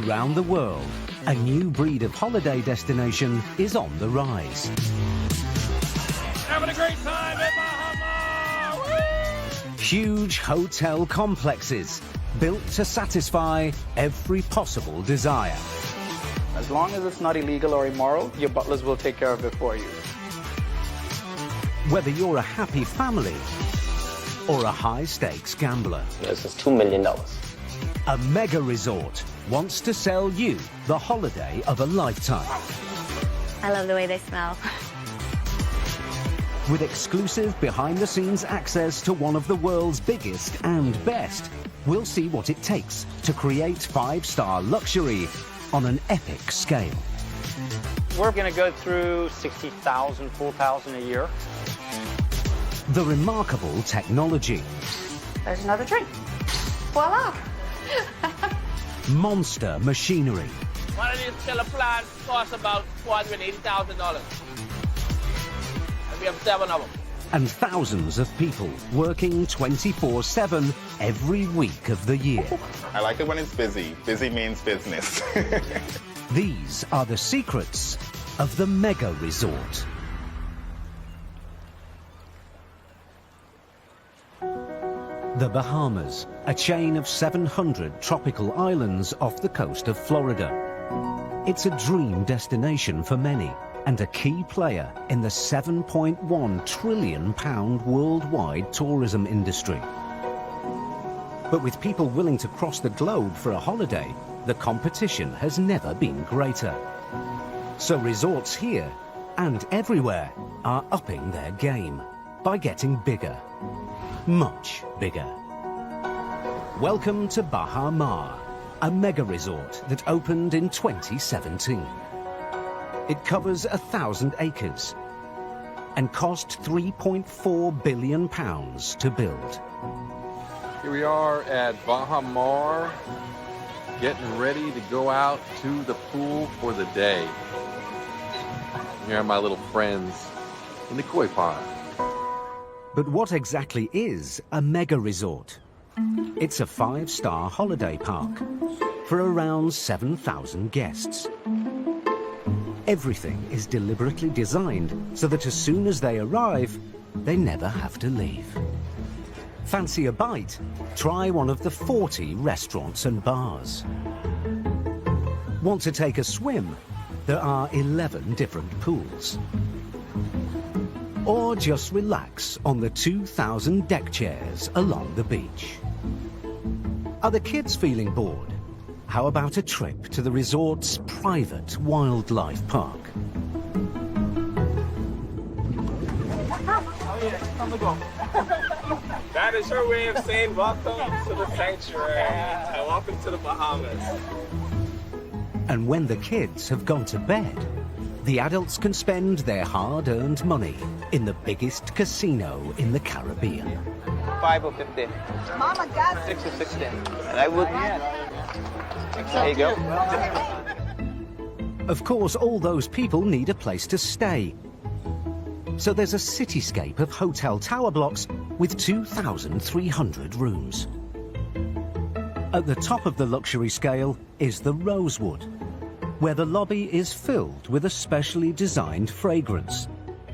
Around the world, a new breed of holiday destination is on the rise. Having a great time at Baha Mar! Woo! Huge hotel complexes built to satisfy every possible desire. As long as it's not illegal or immoral, your butlers will take care of it for you. Whether you're a happy family or a high-stakes gambler. This is $2 million. A mega resort wants to sell you the holiday of a lifetime. I love the way they smell. With exclusive behind-the-scenes access to one of the world's biggest and best, we'll see what it takes to create five-star luxury on an epic scale. We're going to go through 60,000, 4,000 a year. The remarkable technology. There's another drink. Voila! Monster machinery. One of these killer plants costs about $480,000. And we have 7 of them. And thousands of people working 24/7 every week of the year. I like it when it's busy. Busy means business. These are the secrets of the mega resort. The Bahamas, a chain of 700 tropical islands off the coast of Florida. It's a dream destination for many and a key player in the £7.1 trillion worldwide tourism industry. But with people willing to cross the globe for a holiday, the competition has never been greater. So resorts here and everywhere are upping their game by getting bigger. Much bigger. Welcome to Baha Mar, a mega resort that opened in 2017. It covers 1,000 acres and cost £3.4 billion to build. Here we are at Baha Mar, getting ready to go out to the pool for the day. Here are my little friends in the koi pond. But what exactly is a mega resort? It's a 5-star holiday park for around 7,000 guests. Everything is deliberately designed so that as soon as they arrive, they never have to leave. Fancy a bite? Try one of the 40 restaurants and bars. Want to take a swim? There are 11 different pools. Or just relax on the 2,000 deck chairs along the beach. Are the kids feeling bored? How about a trip to the resort's private wildlife park? That is her way of saying welcome to the sanctuary and welcome to the Bahamas. And when the kids have gone to bed, the adults can spend their hard-earned money in the biggest casino in the Caribbean. 5 or 15. Mama got 6 or 16. And I would... There you go. Of course, all those people need a place to stay. So there's a cityscape of hotel tower blocks with 2,300 rooms. At the top of the luxury scale is the Rosewood, where the lobby is filled with a specially designed fragrance,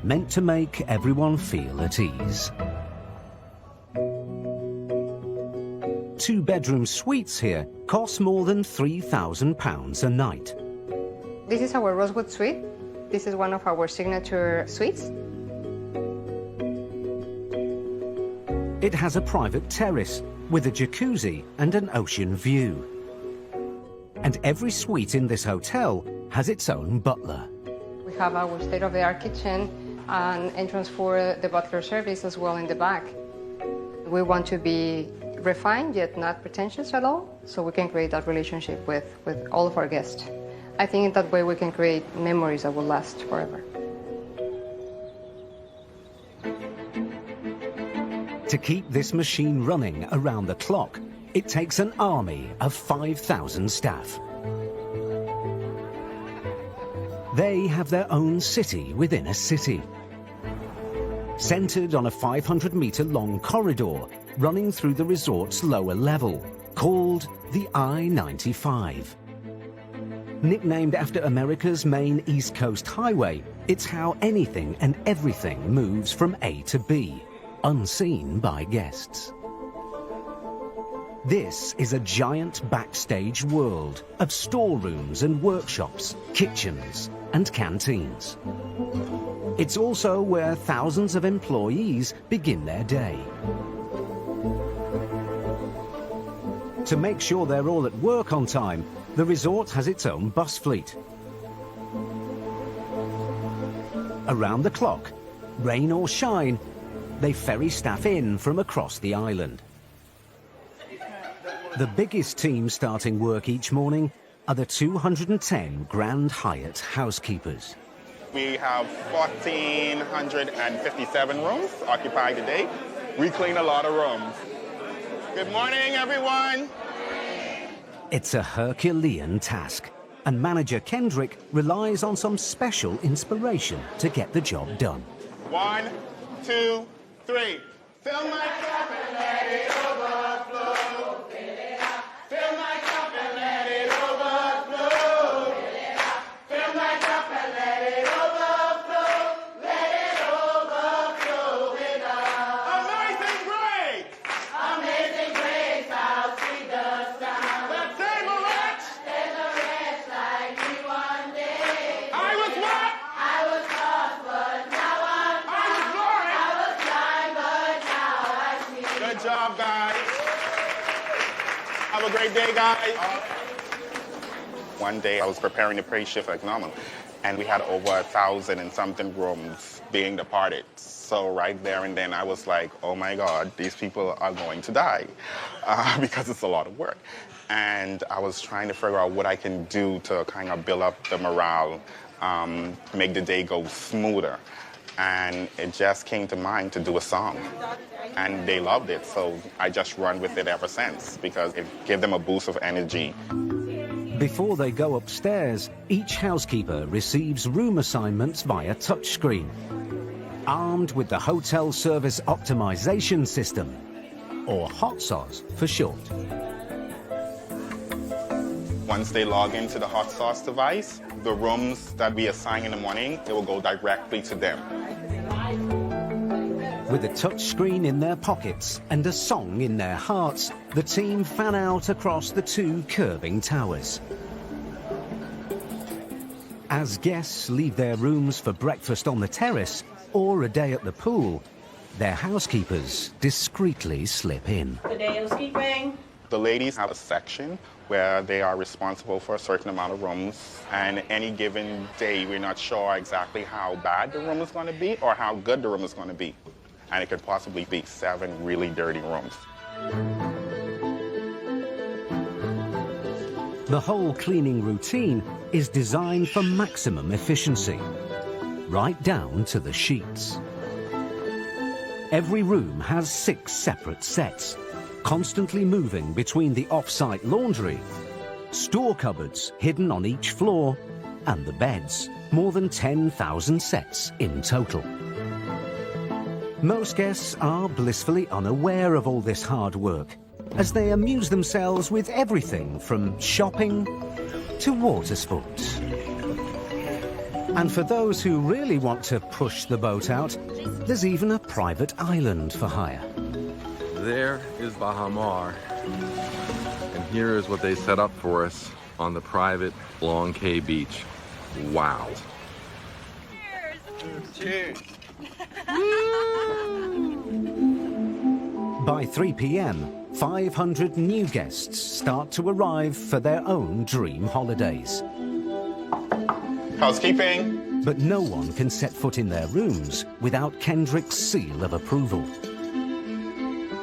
meant to make everyone feel at ease. 2-bedroom suites here cost more than £3,000 a night. This is our Rosewood suite. This is one of our signature suites. It has a private terrace with a jacuzzi and an ocean view. And every suite in this hotel has its own butler. We have our state-of-the-art kitchen and entrance for the butler service as well in the back. We want to be refined yet not pretentious at all, so we can create that relationship with all of our guests. I think in that way we can create memories that will last forever. To keep this machine running around the clock, it takes an army of 5,000 staff. They have their own city within a city, centered on a 500-meter-long corridor running through the resort's lower level, called the I-95. Nicknamed after America's main East Coast highway, it's how anything and everything moves from A to B, unseen by guests. This is a giant backstage world of storerooms and workshops, kitchens and canteens. It's also where thousands of employees begin their day. To make sure they're all at work on time, the resort has its own bus fleet. Around the clock, rain or shine, they ferry staff in from across the island. The biggest team starting work each morning are the 210 Grand Hyatt housekeepers. We have 1,457 rooms occupied today. We clean a lot of rooms. Good morning, everyone. It's a Herculean task, and manager Kendrick relies on some special inspiration to get the job done. 1, 2, 3. Fill my cup and let it overflow. Fill my cup and let it overflow. Fill my cup and let it overflow. Let it overflow with us. Amazing grace. Amazing grace, how sweet the sound. That saved a wretch. There's a wretch like me one day. I was what? I was lost, but now I'm found. I was blind, but now I see. Good job, guys. Have a great day, guys. One day I was preparing the praise shift like normal, and we had over 1,000 and something rooms being departed. So right there and then I was like, oh my God, these people are going to die because it's a lot of work. And I was trying to figure out what I can do to kind of build up the morale, make the day go smoother. And it just came to mind to do a song. And they loved it, so I just run with it ever since because it gave them a boost of energy. Before they go upstairs, each housekeeper receives room assignments via touchscreen, armed with the Hotel Service Optimization System, or HOTSOS for short. Once they log into the hot sauce device, the rooms that we assign in the morning, it will go directly to them. With a touchscreen in their pockets and a song in their hearts, the team fan out across the two curving towers. As guests leave their rooms for breakfast on the terrace or a day at the pool, their housekeepers discreetly slip in. Good day, housekeeping. The ladies have a section where they are responsible for a certain amount of rooms, and any given day we're not sure exactly how bad the room is going to be or how good the room is going to be. And it could possibly be 7 really dirty rooms. The whole cleaning routine is designed for maximum efficiency, right down to the sheets. Every room has 6 separate sets, constantly moving between the off-site laundry, store cupboards hidden on each floor, and the beds, more than 10,000 sets in total. Most guests are blissfully unaware of all this hard work, as they amuse themselves with everything from shopping to water sports. And for those who really want to push the boat out, there's even a private island for hire. There is Baha Mar, and here is what they set up for us on the private Long Cay beach. Wow. Cheers! By 3 p.m, 500 new guests start to arrive for their own dream holidays. Housekeeping. But no one can set foot in their rooms without Kendrick's seal of approval.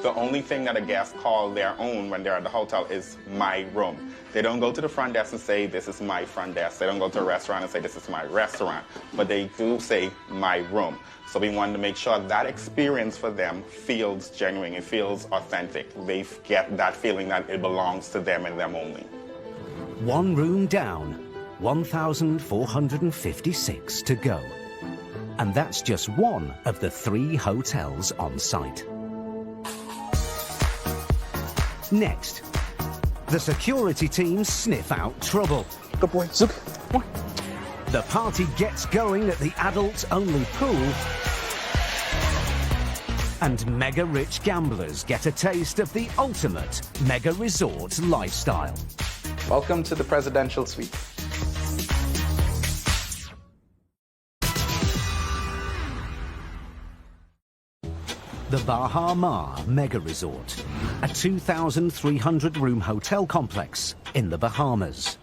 The only thing that a guest calls their own when they're at the hotel is my room. They don't go to the front desk and say, this is my front desk. They don't go to a restaurant and say, this is my restaurant. But they do say, my room. So we wanted to make sure that experience for them feels genuine, it feels authentic. They get that feeling that it belongs to them and them only. One room down, 1,456 to go. And that's just one of the 3 hotels on site. Next, the security team sniff out trouble Good boy. Zook. Come on. The party gets going at the adults-only pool, and mega-rich gamblers get a taste of the ultimate mega-resort lifestyle. Welcome to the presidential suite. The Baha Mar Mega Resort, a 2,300-room hotel complex in the Bahamas.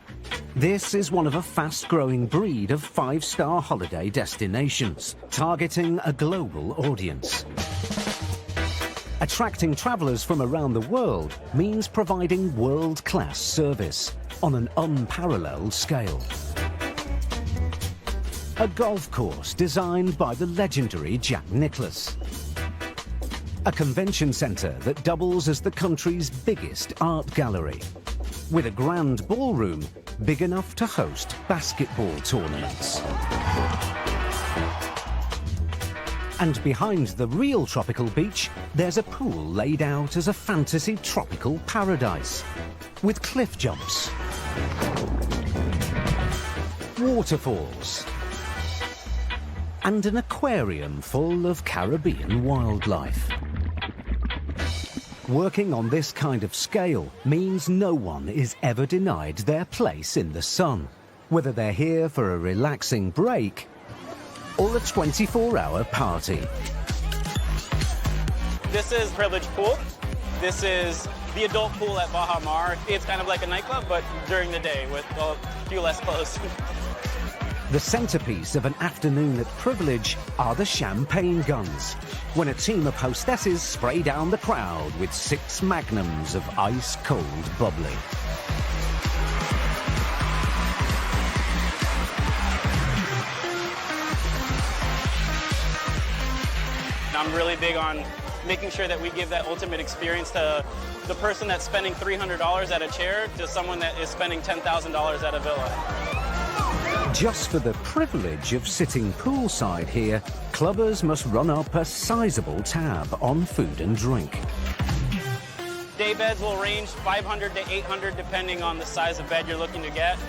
This is one of a fast-growing breed of five-star holiday destinations, targeting a global audience. Attracting travellers from around the world means providing world-class service on an unparalleled scale. A golf course designed by the legendary Jack Nicklaus. A convention centre that doubles as the country's biggest art gallery, with a grand ballroom big enough to host basketball tournaments. And behind the real tropical beach, there's a pool laid out as a fantasy tropical paradise, with cliff jumps, waterfalls, and an aquarium full of Caribbean wildlife. Working on this kind of scale means no one is ever denied their place in the sun, whether they're here for a relaxing break or a 24-hour party. This is Privilege Pool. This is the adult pool at Baha Mar. It's kind of like a nightclub, but during the day with a few less clothes. The centerpiece of an afternoon at Privilege are the champagne guns, when a team of hostesses spray down the crowd with 6 magnums of ice-cold bubbly. I'm really big on making sure that we give that ultimate experience to the person that's spending $300 at a chair to someone that is spending $10,000 at a villa. Just for the privilege of sitting poolside here, clubbers must run up a sizable tab on food and drink. Day beds will range $500 to $800 depending on the size of bed you're looking to get.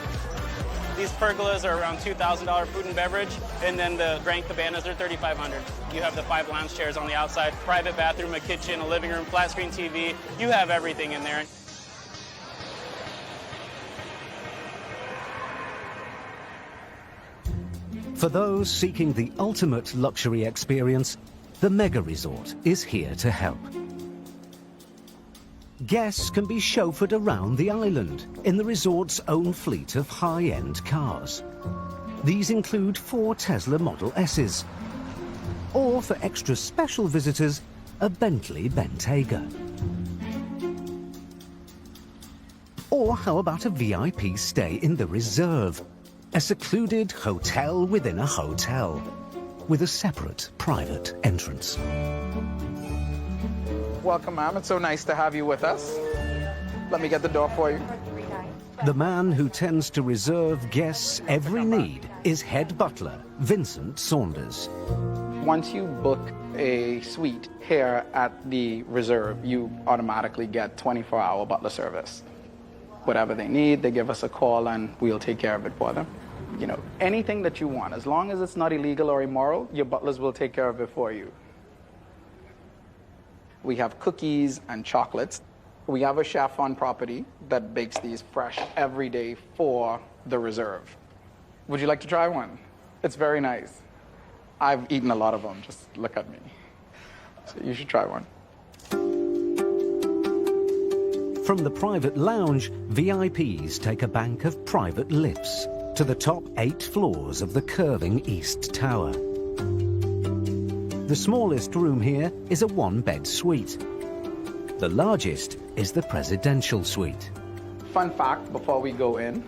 These pergolas are around $2,000 food and beverage, and then the grand cabanas are $3,500. You have the 5 lounge chairs on the outside, private bathroom, a kitchen, a living room, flat screen TV. You have everything in there. For those seeking the ultimate luxury experience, the Mega Resort is here to help. Guests can be chauffeured around the island in the resort's own fleet of high-end cars. These include 4 Tesla Model S's, or for extra special visitors, a Bentley Bentayga. Or how about a VIP stay in the Reserve, a secluded hotel within a hotel, with a separate private entrance. Welcome, ma'am. It's so nice to have you with us. Let me get the door for you. The man who tends to reserve guests' every need is head butler, Vincent Saunders. Once you book a suite here at the Reserve, you automatically get 24-hour butler service. Whatever they need, they give us a call and we'll take care of it for them. You know, anything that you want, as long as it's not illegal or immoral, your butlers will take care of it for you. We have cookies and chocolates. We have a chef on property that bakes these fresh every day for the Reserve. Would you like to try one? It's very nice. I've eaten a lot of them, just look at me. So you should try one. From the private lounge, VIPs take a bank of private lifts to the top 8 floors of the curving East Tower. The smallest room here is a 1-bed suite. The largest is the presidential suite. Fun fact before we go in,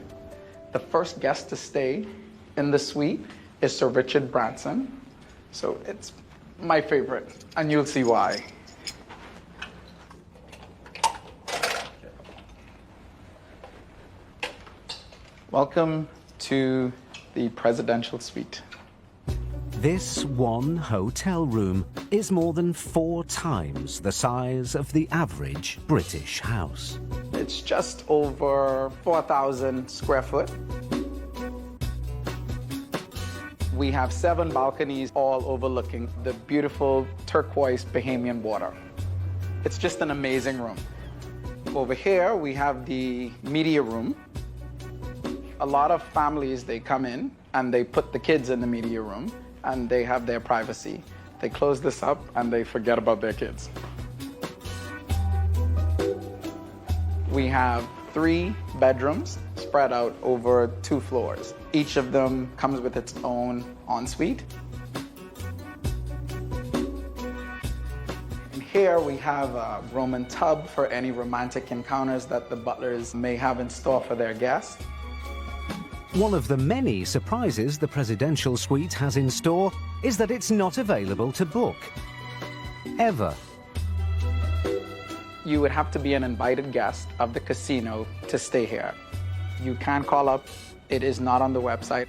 the first guest to stay in the suite is Sir Richard Branson. So it's my favorite, and you'll see why. Welcome to the presidential suite. This one hotel room is more than 4 times the size of the average British house. It's just over 4,000 square foot. We have 7 balconies all overlooking the beautiful turquoise Bahamian water. It's just an amazing room. Over here, we have the media room. A lot of families, they come in and they put the kids in the media room and they have their privacy. They close this up and they forget about their kids. We have 3 bedrooms spread out over 2 floors. Each of them comes with its own ensuite. Here we have a Roman tub for any romantic encounters that the butlers may have in store for their guests. One of the many surprises the presidential suite has in store is that it's not available to book. Ever. You would have to be an invited guest of the casino to stay here. You can call up. It is not on the website.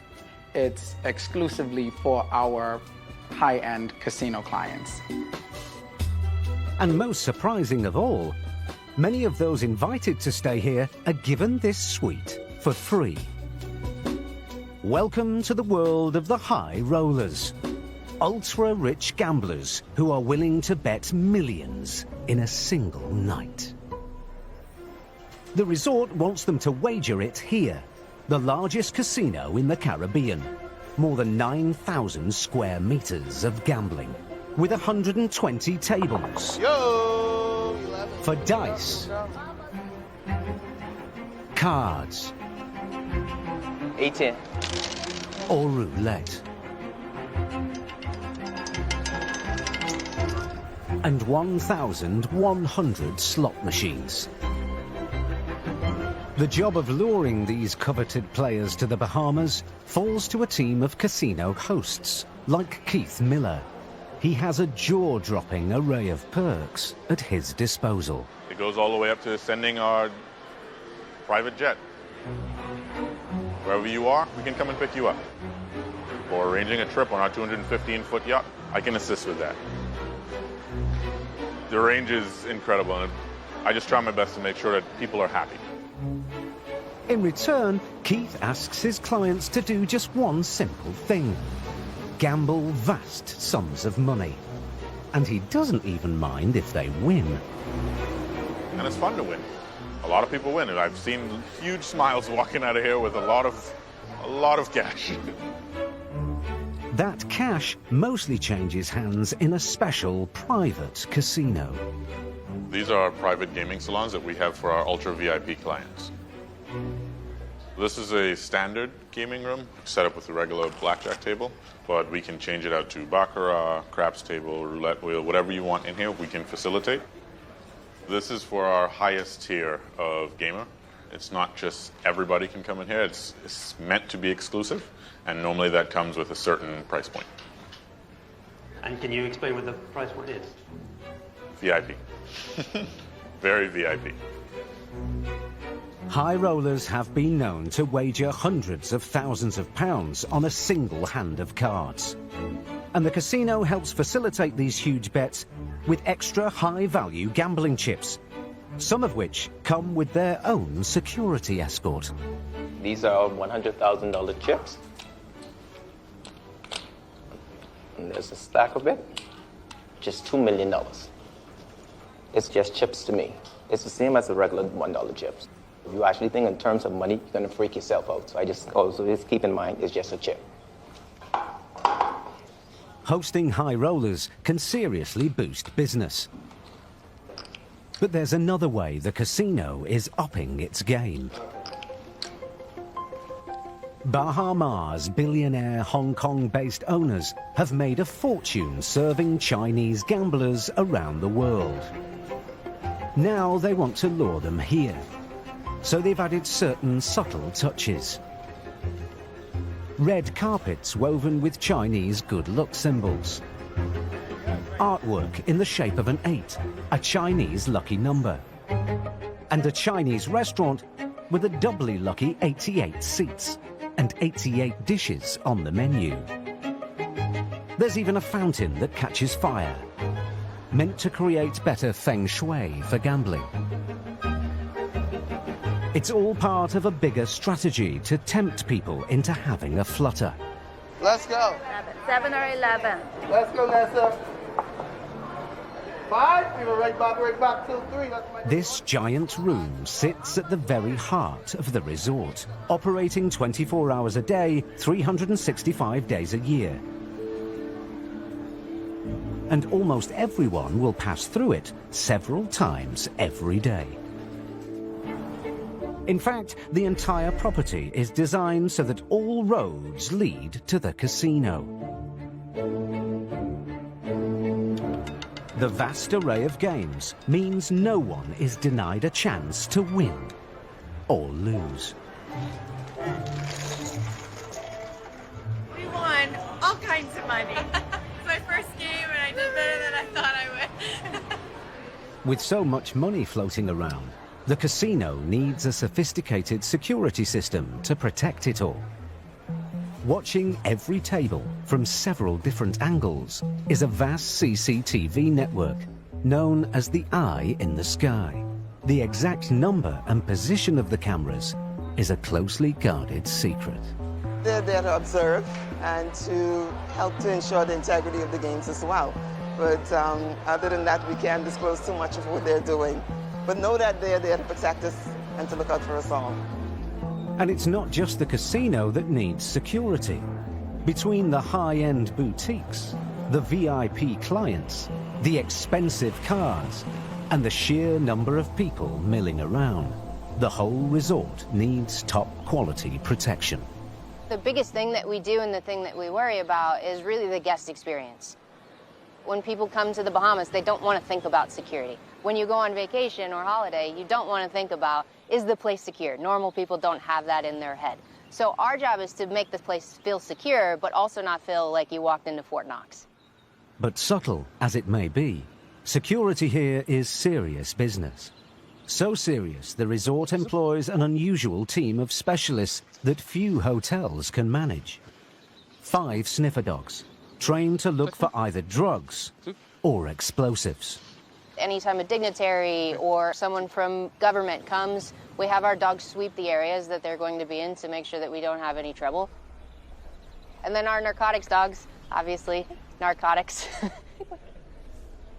It's exclusively for our high-end casino clients. And most surprising of all, many of those invited to stay here are given this suite for free. Welcome to the world of the high rollers. Ultra-rich gamblers who are willing to bet millions in a single night. The resort wants them to wager it here, the largest casino in the Caribbean. More than 9,000 square meters of gambling, with 120 tables. Yo! For dice, cards, 18. or roulette. And 1,100 slot machines. The job of luring these coveted players to the Bahamas falls to a team of casino hosts, like Keith Miller. He has a jaw-dropping array of perks at his disposal. It goes all the way up to sending our private jet. Wherever you are, we can come and pick you up. Or arranging a trip on our 215-foot yacht, I can assist with that. The range is incredible, and I just try my best to make sure that people are happy. In return, Keith asks his clients to do just one simple thing: gamble vast sums of money. And he doesn't even mind if they win. And it's fun to win. A lot of people win, and I've seen huge smiles walking out of here with a lot of cash. That cash mostly changes hands in a special private casino. These are our private gaming salons that we have for our ultra VIP clients. This is a standard gaming room set up with a regular blackjack table, but we can change it out to baccarat, craps table, roulette wheel, whatever you want in here, we can facilitate. This is for our highest tier of gamer. It's not just everybody can come in here, it's meant to be exclusive, and normally that comes with a certain price point. And can you explain what the price point is? VIP. Very VIP. High rollers have been known to wager hundreds of thousands of pounds on a single hand of cards. And the casino helps facilitate these huge bets with extra high-value gambling chips, some of which come with their own security escort. These are $100,000 chips. And there's a stack of it, just $2 million. It's just chips to me. It's the same as the regular $1 chips. If you actually think in terms of money, you're gonna freak yourself out. So just keep in mind, it's just a chip. Hosting high rollers can seriously boost business. But there's another way the casino is upping its game. Baha Mar's billionaire Hong Kong-based owners have made a fortune serving Chinese gamblers around the world. Now they want to lure them here, so they've added certain subtle touches. Red carpets woven with Chinese good luck symbols. Artwork in the shape of an 8, a Chinese lucky number. And a Chinese restaurant with a doubly lucky 88 seats and 88 dishes on the menu. There's even a fountain that catches fire, meant to create better feng shui for gambling. It's all part of a bigger strategy to tempt people into having a flutter. Let's go. 7 or 11. Let's go, Nessa. 5. We were right back, 2, 3. This giant room sits at the very heart of the resort, operating 24 hours a day, 365 days a year. And almost everyone will pass through it several times every day. In fact, the entire property is designed so that all roads lead to the casino. The vast array of games means no one is denied a chance to win or lose. We won all kinds of money. It's my first game and I did better than I thought I would. With so much money floating around, the casino needs a sophisticated security system to protect it all. Watching every table from several different angles is a vast CCTV network known as the Eye in the Sky. The exact number and position of the cameras is a closely guarded secret. They're there to observe and to help to ensure the integrity of the games as well. But other than that, we can't disclose too much of what they're doing. But know that they're there to protect us and to look out for us all. And it's not just the casino that needs security. Between the high-end boutiques, the VIP clients, the expensive cars, and the sheer number of people milling around, the whole resort needs top-quality protection. The biggest thing that we do and the thing that we worry about is really the guest experience. When people come to the Bahamas, they don't want to think about security. When you go on vacation or holiday, you don't want to think about, is the place secure? Normal people don't have that in their head. So our job is to make the place feel secure, but also not feel like you walked into Fort Knox. But subtle as it may be, security here is serious business. So serious, the resort employs an unusual team of specialists that few hotels can manage. 5 sniffer dogs, trained to look for either drugs or explosives. Anytime a dignitary or someone from government comes, we have our dogs sweep the areas that they're going to be in to make sure that we don't have any trouble. And then our narcotics dogs, obviously, narcotics.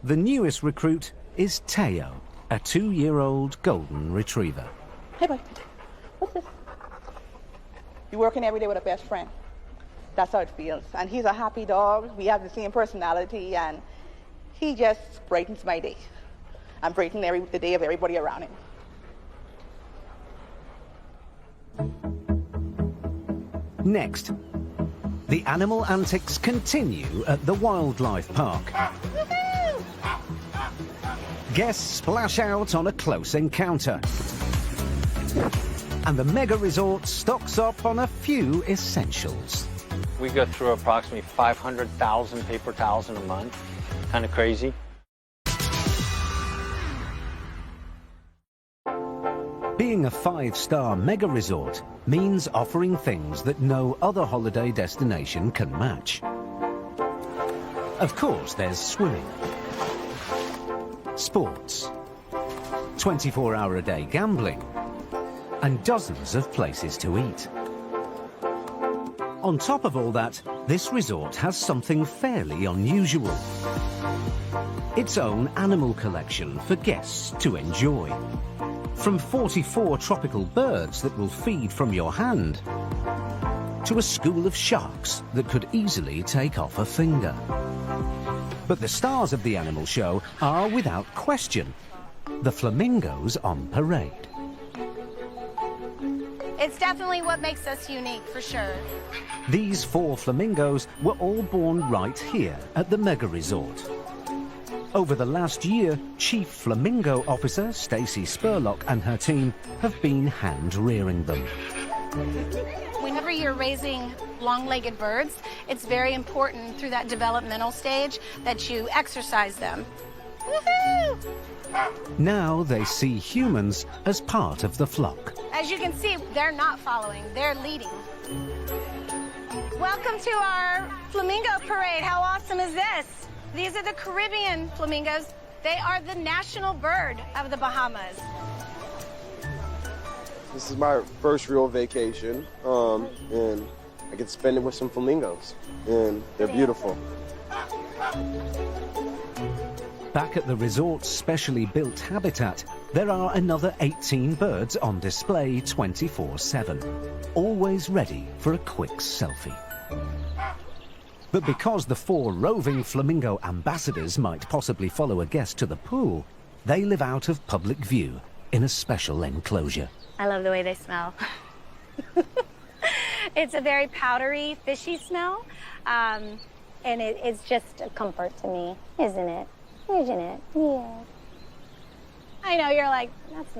The newest recruit is Teo, a 2-year-old golden retriever. Hey, boy. What's this? You're working every day with a best friend. That's how it feels. And he's a happy dog. We have the same personality, and he just brightens my day. I'm brightening the day of everybody around him. Next, the animal antics continue at the wildlife park. Guests splash out on a close encounter. And the mega resort stocks up on a few essentials. We go through approximately 500,000 paper towels in a month. Kind of crazy. Being a 5-star mega resort means offering things that no other holiday destination can match. Of course, there's swimming, sports, 24-hour-a-day gambling, and dozens of places to eat. On top of all that, this resort has something fairly unusual. Its own animal collection for guests to enjoy. From 44 tropical birds that will feed from your hand, to a school of sharks that could easily take off a finger. But the stars of the animal show are, without question, the flamingos on parade. It's definitely what makes us unique, for sure. These 4 flamingos were all born right here at the mega resort. Over the last year, Chief Flamingo Officer Stacy Spurlock and her team have been hand-rearing them. Whenever you're raising long-legged birds, it's very important through that developmental stage that you exercise them. Woohoo! Now they see humans as part of the flock. As you can see, they're not following, they're leading. Welcome to our flamingo parade. How awesome is this? These are the Caribbean flamingos. They are the national bird of the Bahamas. This is my first real vacation, and I get to spend it with some flamingos, and they're beautiful. Back at the resort's specially built habitat, there are another 18 birds on display 24/7, always ready for a quick selfie. But because the 4 roving flamingo ambassadors might possibly follow a guest to the pool, they live out of public view in a special enclosure. I love the way they smell. It's a very powdery, fishy smell, and it's just a comfort to me, isn't it? Isn't it? Yeah. I know, you're like, that's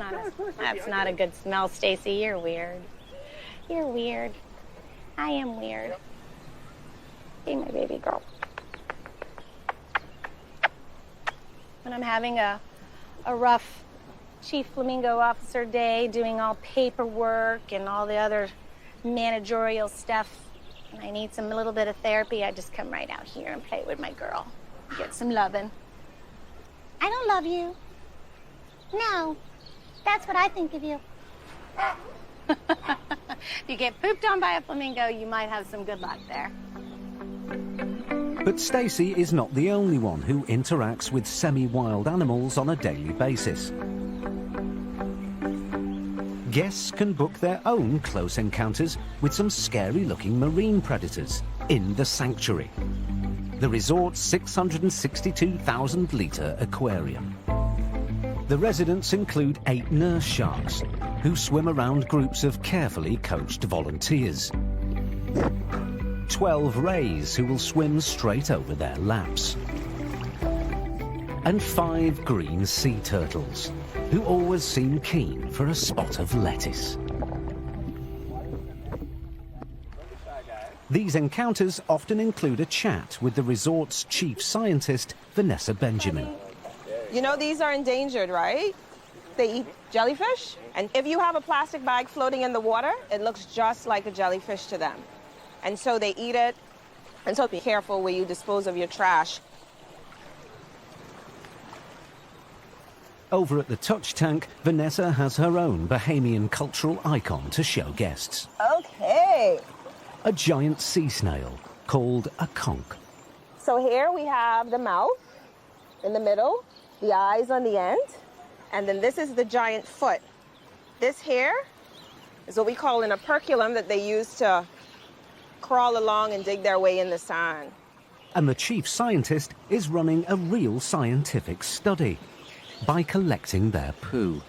not a good smell, Stacy. You're weird. You're weird. I am weird. Be my baby girl. When I'm having a rough chief flamingo officer day, doing all paperwork and all the other managerial stuff, and I need a little bit of therapy, I just come right out here and play with my girl. Get some loving. I don't love you. No, that's what I think of you. If you get pooped on by a flamingo, you might have some good luck there. But Stacy is not the only one who interacts with semi-wild animals on a daily basis. Guests can book their own close encounters with some scary-looking marine predators in the sanctuary, the resort's 662,000-litre aquarium. The residents include 8 nurse sharks who swim around groups of carefully coached volunteers, 12 rays who will swim straight over their laps, and 5 green sea turtles who always seem keen for a spot of lettuce. These encounters often include a chat with the resort's chief scientist, Vanessa Benjamin. You know these are endangered, right? They eat jellyfish, and if you have a plastic bag floating in the water, it looks just like a jellyfish to them. And so they eat it, and so be careful where you dispose of your trash. Over at the touch tank, Vanessa has her own Bahamian cultural icon to show guests. Okay. A giant sea snail called a conch. So here we have the mouth in the middle, the eyes on the end, and then this is the giant foot. This here is what we call an operculum that they use to crawl along and dig their way in the sand. And the chief scientist is running a real scientific study by collecting their poo.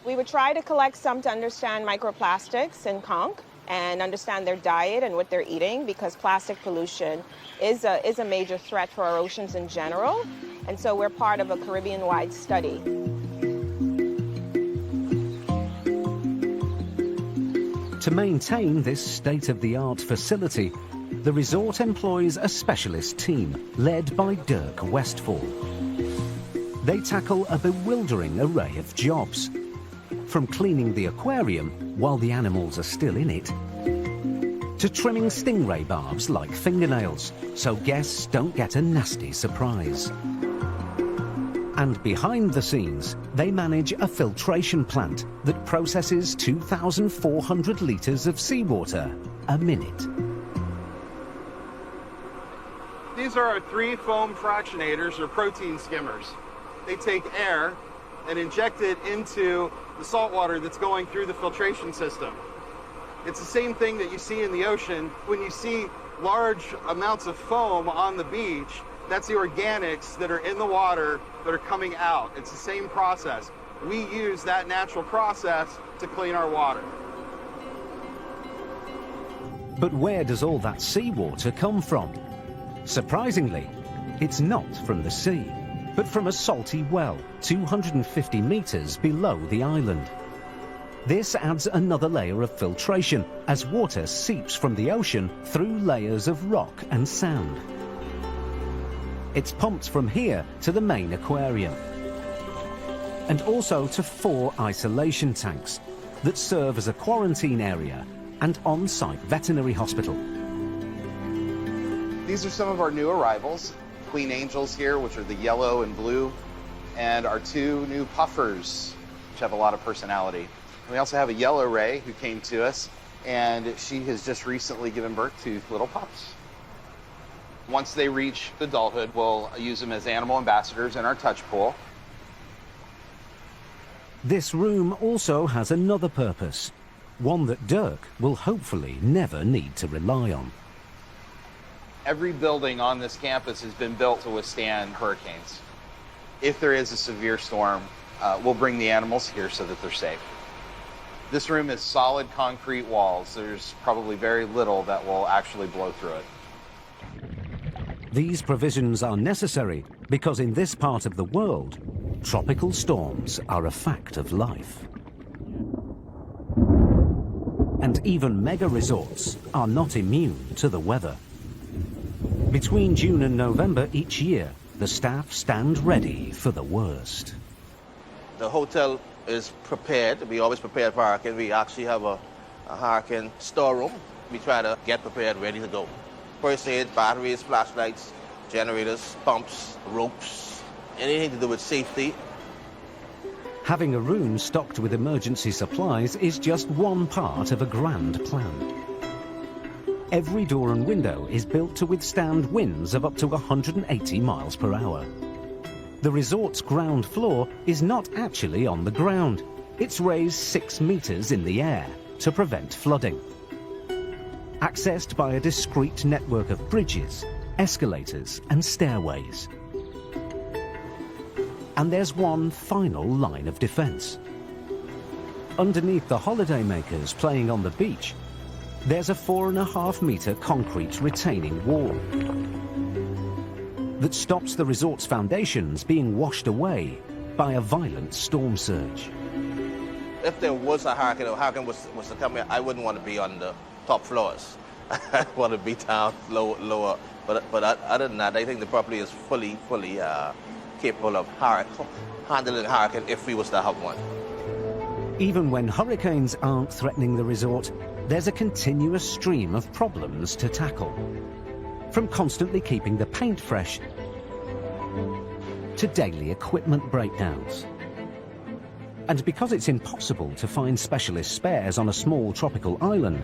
We would try to collect some to understand microplastics in conch and understand their diet and what they're eating, because plastic pollution is a major threat for our oceans in general. And so we're part of a Caribbean-wide study. To maintain this state-of-the-art facility, the resort employs a specialist team led by Dirk Westfall. They tackle a bewildering array of jobs, from cleaning the aquarium while the animals are still in it, to trimming stingray barbs like fingernails so guests don't get a nasty surprise. And behind the scenes, they manage a filtration plant that processes 2,400 litres of seawater a minute. These are our 3 foam fractionators, or protein skimmers. They take air and inject it into the salt water that's going through the filtration system. It's the same thing that you see in the ocean. When you see large amounts of foam on the beach, that's the organics that are in the water that are coming out. It's the same process. We use that natural process to clean our water. But where does all that seawater come from? Surprisingly, it's not from the sea, but from a salty well 250 meters below the island. This adds another layer of filtration as water seeps from the ocean through layers of rock and sand. It's pumped from here to the main aquarium, and also to 4 isolation tanks that serve as a quarantine area and on-site veterinary hospital. These are some of our new arrivals. Queen angels here, which are the yellow and blue, and our 2 new puffers, which have a lot of personality. We also have a yellow ray who came to us, and she has just recently given birth to little pups. Once they reach adulthood, we'll use them as animal ambassadors in our touch pool. This room also has another purpose, one that Dirk will hopefully never need to rely on. Every building on this campus has been built to withstand hurricanes. If there is a severe storm, we'll bring the animals here so that they're safe. This room is solid concrete walls. There's probably very little that will actually blow through it. These provisions are necessary because in this part of the world, tropical storms are a fact of life. And even mega resorts are not immune to the weather. Between June and November each year, the staff stand ready for the worst. The hotel is prepared. We always prepare for hurricane. We actually have a hurricane storeroom. We try to get prepared, ready to go. First aid, batteries, flashlights, generators, pumps, ropes, anything to do with safety. Having a room stocked with emergency supplies is just one part of a grand plan. Every door and window is built to withstand winds of up to 180 miles per hour. The resort's ground floor is not actually on the ground. It's raised 6 meters in the air to prevent flooding. Accessed by a discrete network of bridges, escalators and stairways. And there's one final line of defense. Underneath the holidaymakers playing on the beach, there's a 4.5 meter concrete retaining wall that stops the resort's foundations being washed away by a violent storm surge. If there was a hurricane, or hurricane was to come here, I wouldn't want to be on the top floors. I want to be down lower. But other than that, I think the property is fully capable of handling a hurricane if we was to have one. Even when hurricanes aren't threatening the resort, there's a continuous stream of problems to tackle. From constantly keeping the paint fresh to daily equipment breakdowns. And because it's impossible to find specialist spares on a small tropical island,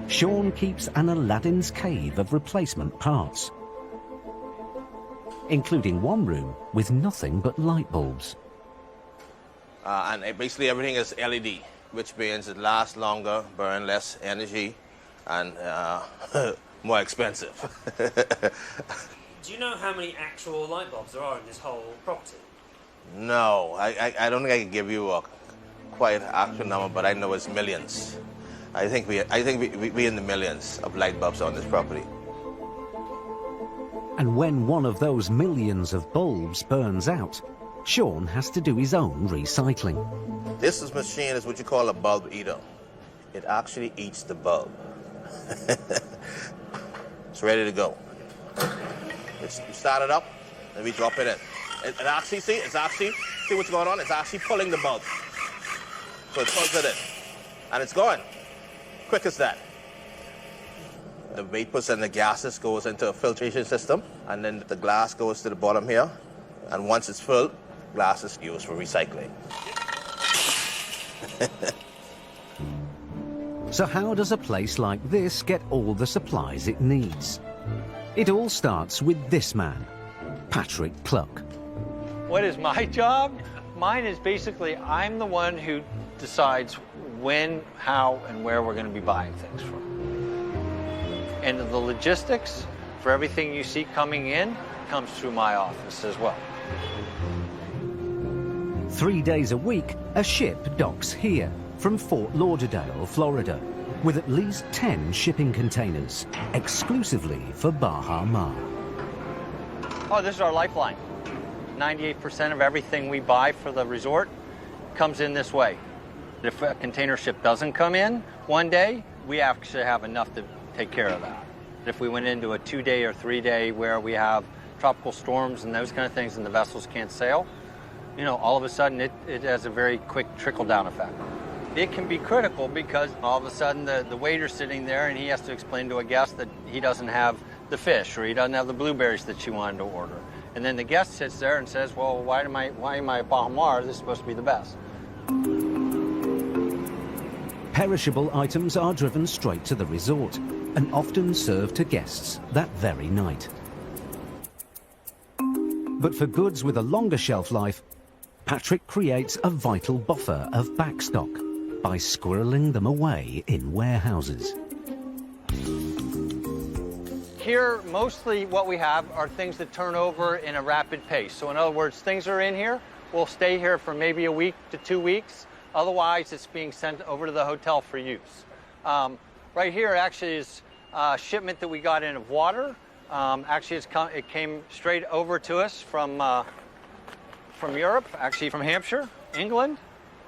Sean keeps an Aladdin's cave of replacement parts, including one room with nothing but light bulbs. And basically everything is LED, which means it lasts longer, burn less energy, and more expensive. Do you know how many actual light bulbs there are in this whole property? No, I don't think I can give you a quite actual number, but I know it's millions. I think we in the millions of light bulbs on this property. And when one of those millions of bulbs burns out, Sean has to do his own recycling. This machine is what you call a bulb eater. It actually eats the bulb. It's ready to go. You start it up, and we drop it in. It actually, see what's going on? It's actually pulling the bulb. So it pulls it in, and it's going. Quick as that. The vapors and the gases goes into a filtration system, and then the glass goes to the bottom here, and once it's filled, glass is used for recycling. So how does a place like this get all the supplies it needs? It all starts with this man, Patrick Cluck. What is my job? Mine is basically, I'm the one who decides when, how, and where we're going to be buying things from. And the logistics for everything you see coming in comes through my office as well. 3 days a week, a ship docks here from Fort Lauderdale, Florida, with at least 10 shipping containers, exclusively for Baha Mar. Oh, this is our lifeline. 98% of everything we buy for the resort comes in this way. If a container ship doesn't come in one day, we actually have enough to take care of that. If we went into a 2-day or 3-day where we have tropical storms and those kind of things and the vessels can't sail, you know, all of a sudden it has a very quick trickle-down effect. It can be critical because all of a sudden the waiter's sitting there and he has to explain to a guest that he doesn't have the fish or he doesn't have the blueberries that she wanted to order. And then the guest sits there and says, well, why am I at Baha Mar? This is supposed to be the best. Perishable items are driven straight to the resort and often served to guests that very night. But for goods with a longer shelf life, Patrick creates a vital buffer of backstock by squirreling them away in warehouses. Here, mostly what we have are things that turn over in a rapid pace. So in other words, things are in here, will stay here for maybe a week to 2 weeks. Otherwise, it's being sent over to the hotel for use. Right here actually is a shipment that we got in of water. Actually, it came straight over to us from Europe, actually from Hampshire, England.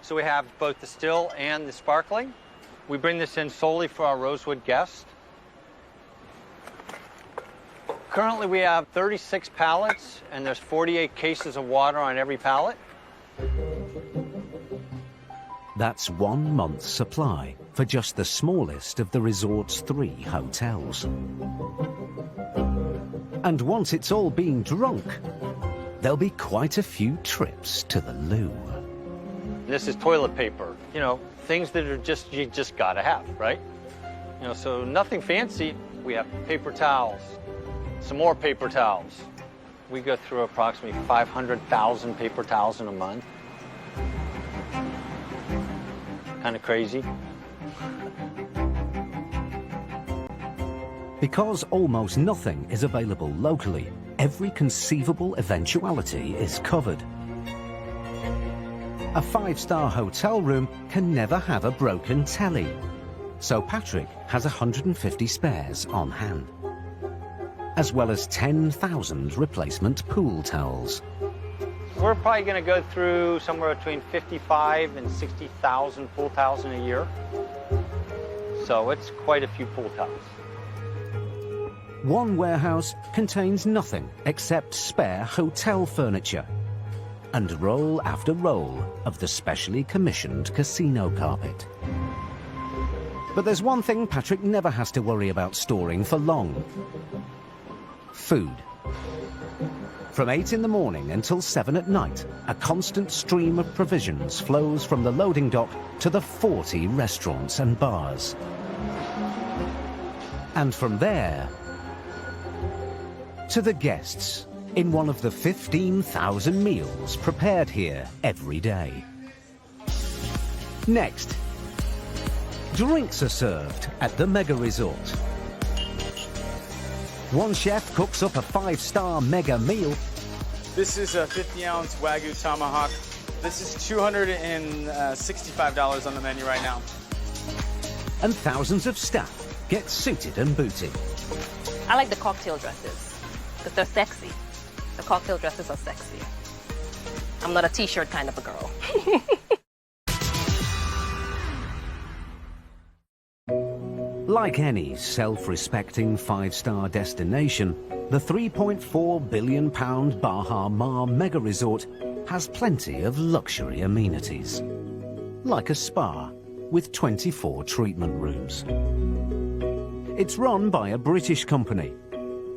So we have both the still and the sparkling. We bring this in solely for our Rosewood guests. Currently, we have 36 pallets, and there's 48 cases of water on every pallet. That's 1 month's supply for just the smallest of the resort's 3 hotels. And once it's all been drunk, there'll be quite a few trips to the loo. This is toilet paper, you know, things that are you just gotta have, right? You know, so nothing fancy. We have paper towels, some more paper towels. We go through approximately 500,000 paper towels in a month. Kind of crazy. Because almost nothing is available locally, every conceivable eventuality is covered. A 5-star hotel room can never have a broken telly, so Patrick has 150 spares on hand, as well as 10,000 replacement pool towels. We're probably going to go through somewhere between 55 and 60,000 pool towels in a year. So it's quite a few pool towels. One warehouse contains nothing except spare hotel furniture and roll after roll of the specially commissioned casino carpet. But there's one thing Patrick never has to worry about storing for long: food. From 8 in the morning until 7 at night, a constant stream of provisions flows from the loading dock to the 40 restaurants and bars. And from there to the guests in one of the 15,000 meals prepared here every day. Next, drinks are served at the mega resort. One chef cooks up a 5-star mega meal. This is a 50-ounce Wagyu tomahawk. This is $265 on the menu right now. And thousands of staff get suited and booted. I like the cocktail dresses because they're sexy. The cocktail dresses are sexy. I'm not a t-shirt kind of a girl. Like any self-respecting 5-star destination, the £3.4 billion Baha Mar mega resort has plenty of luxury amenities, like a spa with 24 treatment rooms. It's run by a British company,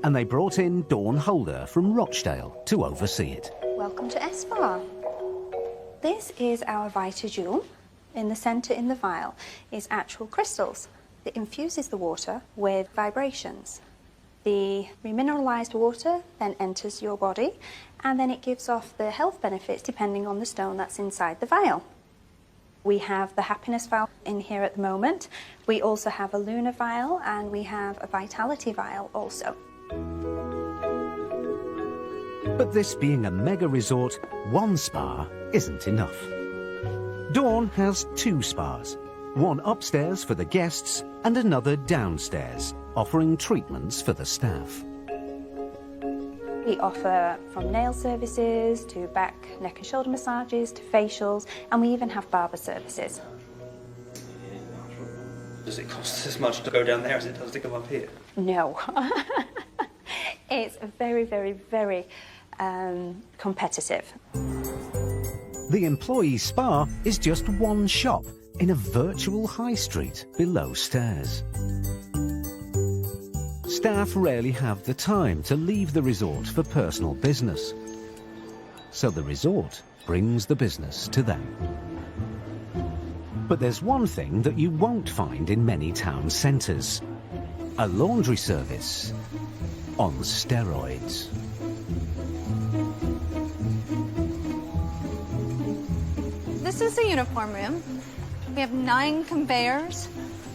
and they brought in Dawn Holder from Rochdale to oversee it. Welcome to Spa. This is our Vita Jewel. In the center in the vial is actual crystals. It infuses the water with vibrations. The remineralized water then enters your body, and then it gives off the health benefits depending on the stone that's inside the vial. We have the happiness vial in here at the moment. We also have a lunar vial, and we have a vitality vial also. But this being a mega resort, one spa isn't enough. Dawn has 2 spas, one upstairs for the guests and another downstairs, offering treatments for the staff. We offer from nail services to back, neck and shoulder massages to facials, and we even have barber services. Does it cost as much to go down there as it does to come up here? No. It's very, very, very competitive. The employee spa is just one shop in a virtual high street below stairs. Staff rarely have the time to leave the resort for personal business, so the resort brings the business to them. But there's one thing that you won't find in many town centres: a laundry service on steroids. This is the uniform room. We have 9 conveyors,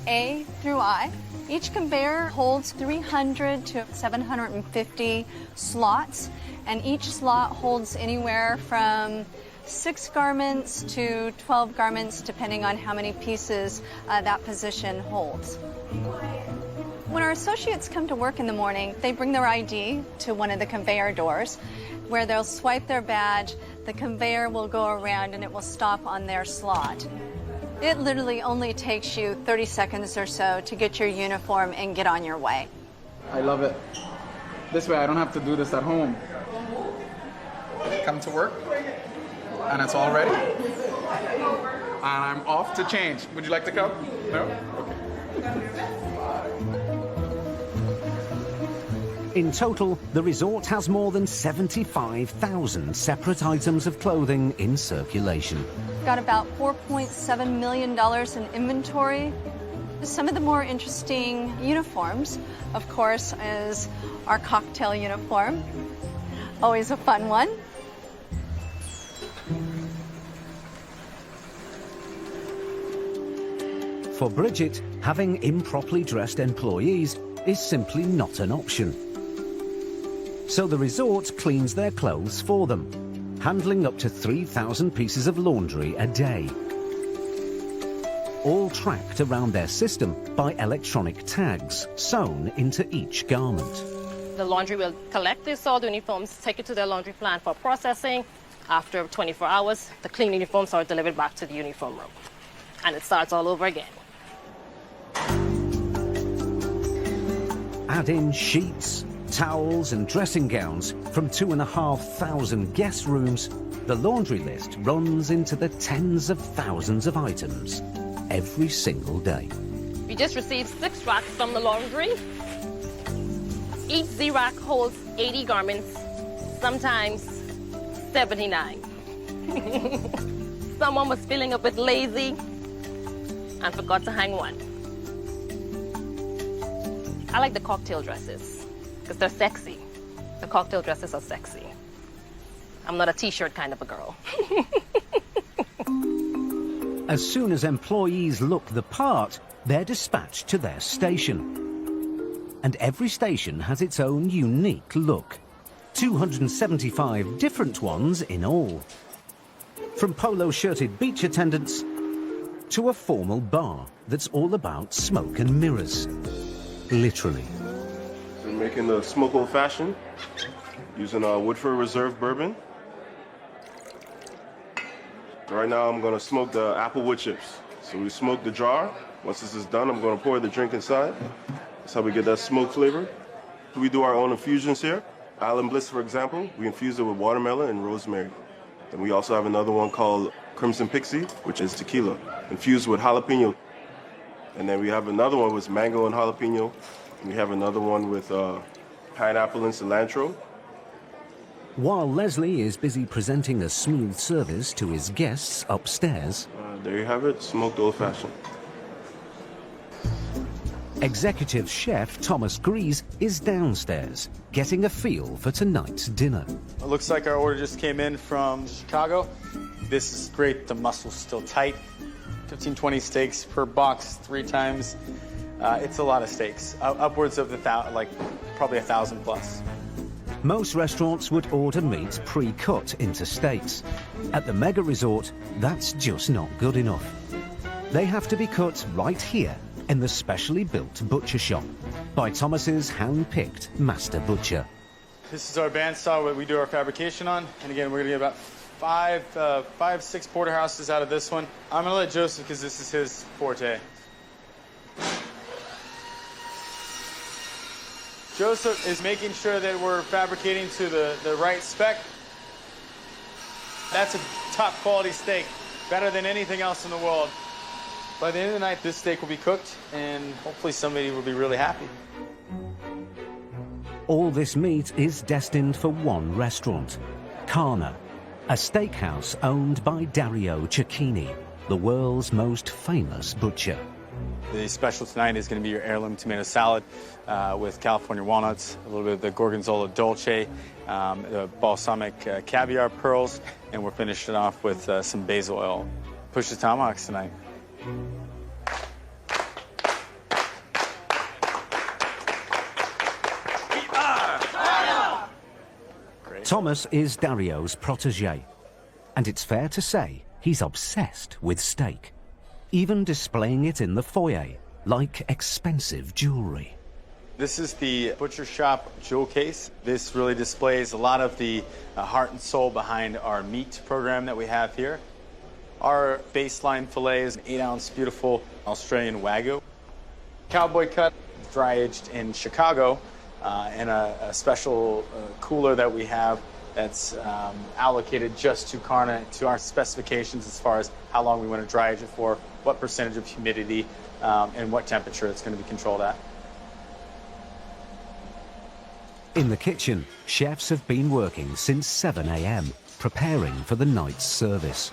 A through I. Each conveyor holds 300 to 750 slots, and each slot holds anywhere from 6 garments to 12 garments, depending on how many pieces that position holds. When our associates come to work in the morning, they bring their ID to one of the conveyor doors, where they'll swipe their badge, the conveyor will go around and it will stop on their slot. It literally only takes you 30 seconds or so to get your uniform and get on your way. I love it. This way I don't have to do this at home. Come to work, and it's all ready. And I'm off to change. Would you like to come? No? Okay. In total, the resort has more than 75,000 separate items of clothing in circulation. Got about $4.7 million in inventory. Some of the more interesting uniforms, of course, is our cocktail uniform. Always a fun one. For Bridget, having improperly dressed employees is simply not an option. So the resort cleans their clothes for them, handling up to 3,000 pieces of laundry a day. All tracked around their system by electronic tags sewn into each garment. The laundry will collect these soiled uniforms, take it to their laundry plant for processing. After 24 hours, the clean uniforms are delivered back to the uniform room. And it starts all over again. Add in sheets, towels and dressing gowns from 2,500 guest rooms, the laundry list runs into the tens of thousands of items every single day. We just received 6 racks from the laundry. Each Z-rack holds 80 garments, sometimes 79. Someone was feeling a bit lazy and forgot to hang one. I like the cocktail dresses because they're sexy. The cocktail dresses are sexy. I'm not a t-shirt kind of a girl. As soon as employees look the part, they're dispatched to their station. And every station has its own unique look. 275 different ones in all. From polo-shirted beach attendants to a formal bar that's all about smoke and mirrors. Literally. We're making the smoke old-fashioned using Woodford Reserve bourbon. Right now I'm gonna smoke the apple wood chips. So we smoke the jar. Once this is done, I'm gonna pour the drink inside. That's how we get that smoke flavor. We do our own infusions here. Island Bliss, for example, we infuse it with watermelon and rosemary. And we also have another one called Crimson Pixie, which is tequila, infused with jalapeno. And then we have another one with mango and jalapeno. And we have another one with pineapple and cilantro. While Leslie is busy presenting a smooth service to his guests upstairs, there you have it, smoked old-fashioned. Executive chef Thomas Grease is downstairs, getting a feel for tonight's dinner. It looks like our order just came in from Chicago. This is great, the muscle's still tight. 15, 20 steaks per box, 3 times. It's a lot of steaks, upwards of probably 1,000 plus. Most restaurants would order meat pre-cut into steaks. At the mega resort, that's just not good enough. They have to be cut right here in the specially built butcher shop by Thomas's hand-picked master butcher. This is our bandsaw that we do our fabrication on. And again, we're gonna get about 6 porterhouses out of this one. I'm gonna let Joseph, because this is his forte. Joseph is making sure that we're fabricating to the right spec. That's a top quality steak, better than anything else in the world. By the end of the night, this steak will be cooked, and hopefully somebody will be really happy. All this meat is destined for one restaurant, Carna, a steakhouse owned by Dario Cecchini. the world's most famous butcher. The special tonight is going to be your heirloom tomato salad with California walnuts, a little bit of the gorgonzola dolce, the balsamic caviar pearls, and we're finishing it off with some basil oil. Push the tomahawks tonight. Thomas is Dario's protege, and it's fair to say he's obsessed with steak, even displaying it in the foyer like expensive jewelry. This is the butcher shop jewel case. This really displays a lot of the heart and soul behind our meat program that we have here. Our baseline fillet is an 8-ounce beautiful Australian Wagyu. Cowboy cut, dry aged in Chicago, and a special cooler that we have that's allocated just to carne, to our specifications as far as how long we want to dry age it for, what percentage of humidity, and what temperature it's going to be controlled at. In the kitchen, chefs have been working since 7 a.m., preparing for the night's service.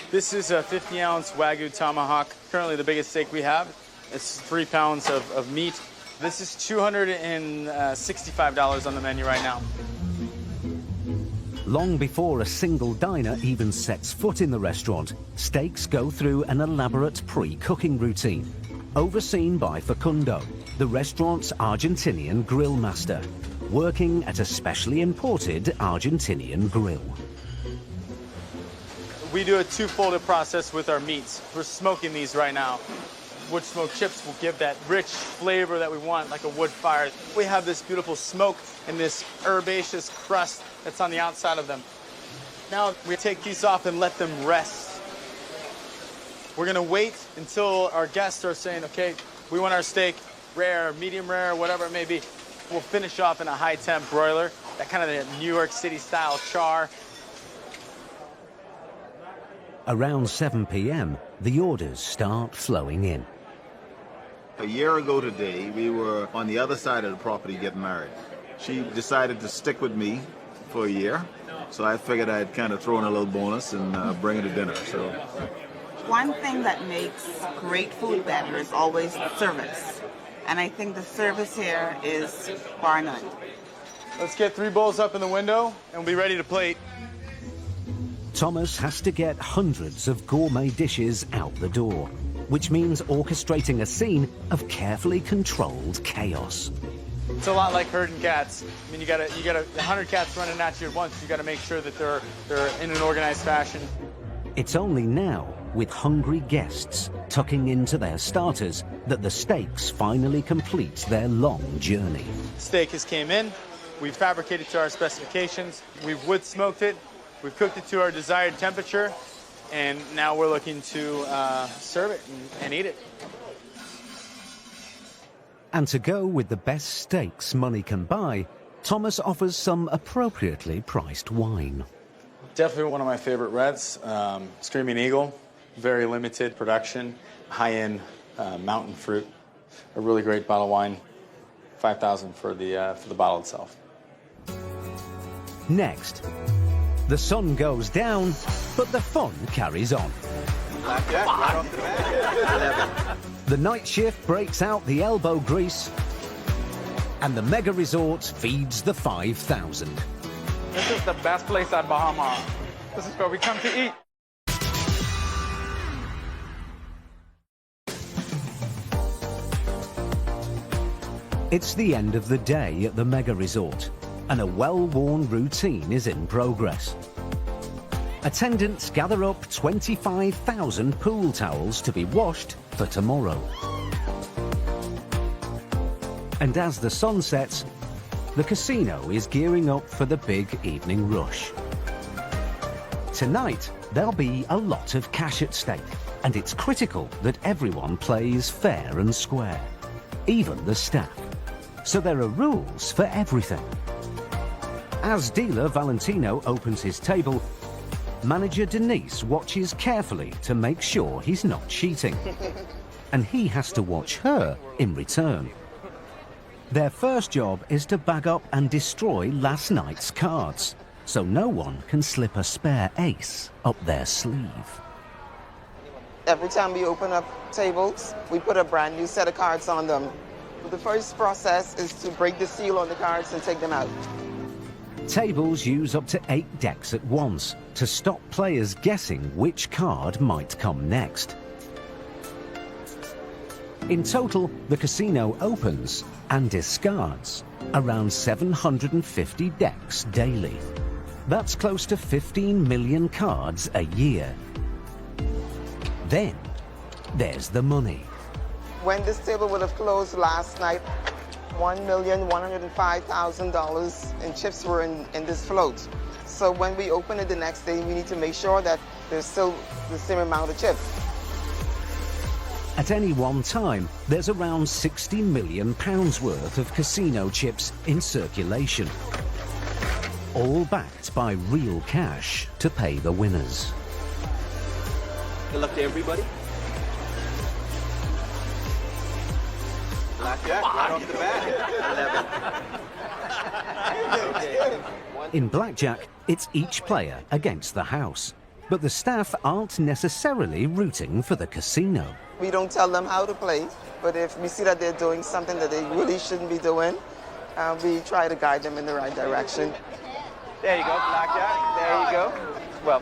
This is a 50-ounce Wagyu tomahawk, currently the biggest steak we have. It's 3 pounds of meat. This is $265 on the menu right now. Long before a single diner even sets foot in the restaurant, steaks go through an elaborate pre-cooking routine, overseen by Facundo, the restaurant's Argentinian grill master, working at a specially imported Argentinian grill. We do a two-folded process with our meats. We're smoking these right now. Wood smoked chips will give that rich flavor that we want, like a wood fire. We have this beautiful smoke and this herbaceous crust that's on the outside of them. Now we take these off and let them rest. We're gonna wait until our guests are saying, okay, we want our steak rare, medium rare, whatever it may be. We'll finish off in a high temp broiler, that kind of New York City style char. Around 7 p.m., the orders start flowing in. A year ago today, we were on the other side of the property getting married. She decided to stick with me for a year, so I figured I'd kind of throw in a little bonus and bring her to dinner. So, one thing that makes great food better is always service, and I think the service here is bar none. Let's get 3 bowls up in the window and we'll be ready to plate. Thomas has to get hundreds of gourmet dishes out the door, which means orchestrating a scene of carefully controlled chaos. It's a lot like herding cats. I mean, you got 100 cats running at you at once. You got to make sure that they're in an organized fashion. It's only now, with hungry guests tucking into their starters, that the steaks finally complete their long journey. Steak has came in. We've fabricated to our specifications. We've wood smoked it. We've cooked it to our desired temperature, and now we're looking to serve it and eat it. And to go with the best steaks money can buy, Thomas offers some appropriately priced wine. Definitely one of my favorite reds, Screaming Eagle, very limited production, high-end mountain fruit, a really great bottle of wine, $5,000 for the bottle itself. Next, the sun goes down, but the fun carries on. The night shift breaks out the elbow grease, and the mega resort feeds the 5,000. This is the best place at Baha Mar. This is where we come to eat. It's the end of the day at the mega resort, and a well-worn routine is in progress. Attendants gather up 25,000 pool towels to be washed for tomorrow. And as the sun sets, the casino is gearing up for the big evening rush. Tonight, there'll be a lot of cash at stake, and it's critical that everyone plays fair and square, even the staff. So there are rules for everything. As dealer Valentino opens his table, manager Denise watches carefully to make sure he's not cheating. And he has to watch her in return. Their first job is to bag up and destroy last night's cards, so no one can slip a spare ace up their sleeve. Every time we open up tables, we put a brand new set of cards on them. The first process is to break the seal on the cards and take them out. Tables use up to 8 decks at once to stop players guessing which card might come next. In total, the casino opens and discards around 750 decks daily. That's close to 15 million cards a year. Then there's the money. When this table would have closed last night, $1,105,000 in chips were in this float. So when we open it the next day, we need to make sure that there's still the same amount of chips. At any one time, there's around £60 million worth of casino chips in circulation, all backed by real cash to pay the winners. Good luck to everybody. Blackjack, right off the bat. 11. In blackjack, it's each player against the house, but the staff aren't necessarily rooting for the casino. We don't tell them how to play, but if we see that they're doing something that they really shouldn't be doing, we try to guide them in the right direction. There you go, blackjack. There you go. Well,